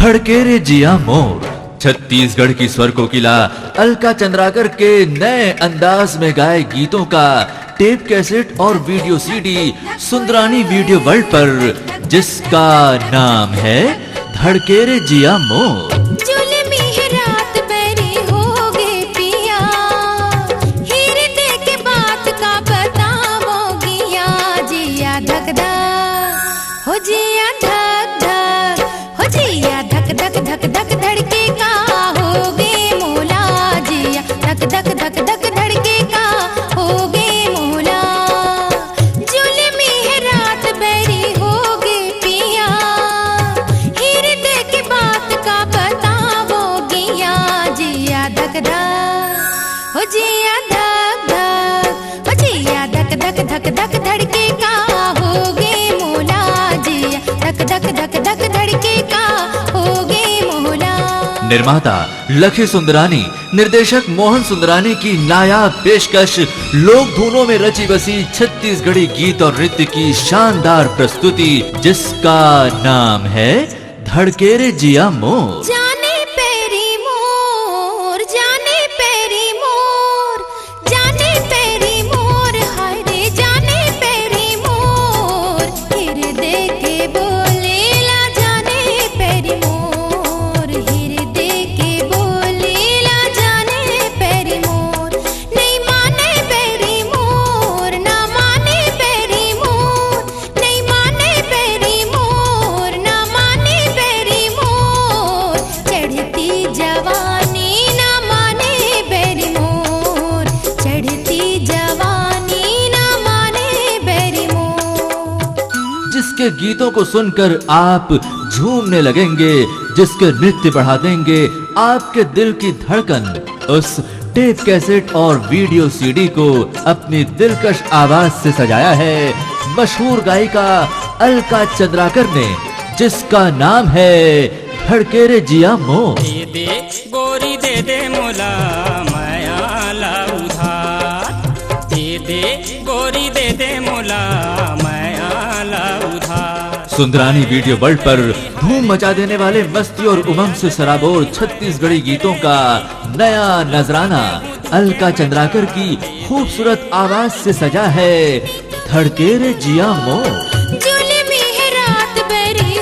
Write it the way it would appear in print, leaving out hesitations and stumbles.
धड़के रे जिया मोर। छत्तीसगढ़ की स्वर कोकिला अलका चंद्राकर के नए अंदाज में गाए गीतों का टेप कैसेट और video CD Sundrani video world पर, जिसका नाम है धड़के रे जिया मोर। निर्माता लखी सुंदरानी, निर्देशक मोहन सुंदरानी की नायाब पेशकश, लोक धुनों में रची बसी छत्तीसगढ़ी गीत और नृत्य की शानदार प्रस्तुति, जिसका नाम है धड़के रे जिया मोर। जिसके गीतों को सुनकर आप झूमने लगेंगे, जिसके नृत्य बढ़ा देंगे आपके दिल की धड़कन, उस टेप कैसेट और वीडियो सीडी को अपनी दिलकश आवाज से सजाया है मशहूर गायिका अलका चंद्राकर ने, जिसका नाम है धड़के रे जिया मोर। दे दे गोरी दे दे मोला माया ला उधार, दे दे गोरी दे दे मोला माया ला उधार। सुंदरानी वीडियो वर्ल्ड पर धूम मचा देने वाले मस्ती और उमंग से सराबोर छत्तीसगढ़ी गीतों का नया नजराना अलका चंद्राकर की खूबसूरत आवाज से सजा है धड़के रे जिया मोर। जुल्मी है रात बरी